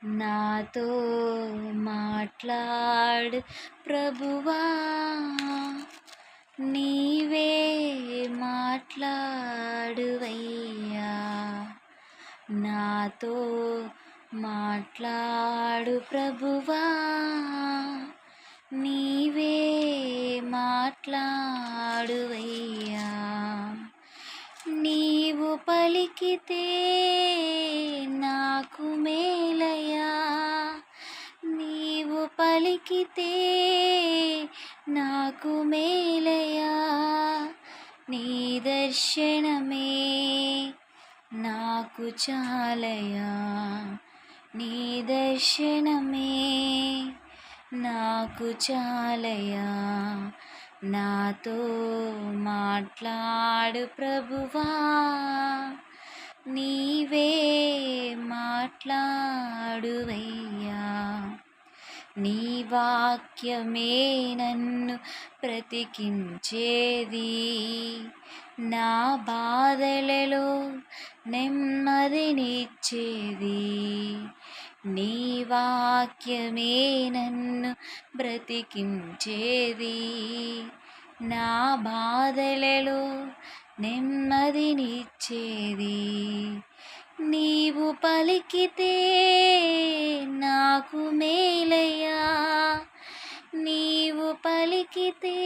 నాతో మాట్లాడు ప్రభువా, నీవే మాట్లాడువయ్యా. నాతో మాట్లాడు ప్రభువా, నీవే మాట్లాడువయ్యా. నీవు పలికితే నాకు మేలయ్యా, నీవు పలికితే నాకు మేలయ్యా. నీ దర్శనమే నాకు చాలయ్యా, నీ దర్శనమే నాకు చాలయ్యా. నాతో మాట్లాడు ప్రభువా, నీవే మాట్లాడువయ్యా. నీ వాక్యమే నన్ను బ్రతికించేది, నా బాధలలో నెమ్మదినిచ్చేది. నీ వాక్యమే నన్ను బ్రతికించేది, నా బాధలలో నెమ్మదినిచ్చేది. నీవు పలికితే నాకు మేలయ్యా, నీవు పలికితే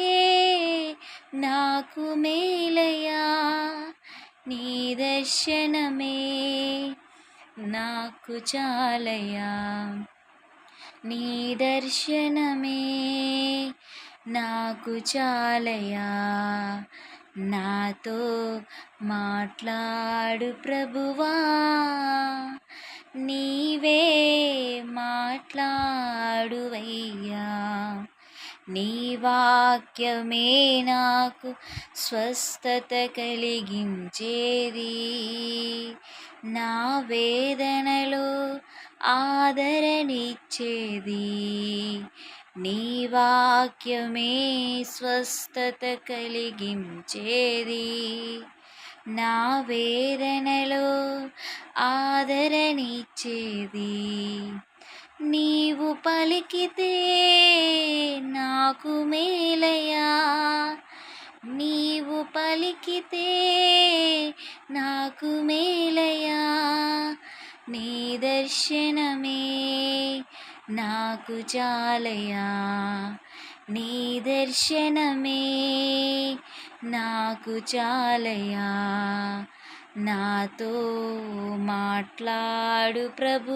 నాకు మేలయ్యా. నీ దర్శనమే నాకు చాలయ్యా, నీ దర్శనమే నాకు చాలయ్యా. నాతో మాట్లాడు ప్రభువా, నీవే మాట్లాడువయ్యా. నీ వాక్యమే నాకు స్వస్థత కలిగించేది, నా వేదనలో ఆదరణిచ్చేది. నీ వాక్యమే స్వస్థత కలిగించేది, నా వేదనలో ఆదరణిచ్చేది. నీవు పలికితే నాకు మేలయ్యా, నీవు పలికితే నాకు మేలయ్యా. నీ దర్శనమే నాకు చాలయ్యా, నీ దర్శనమే నాకు చాలయ్యా. నాతో మాట్లాడు ప్రభు.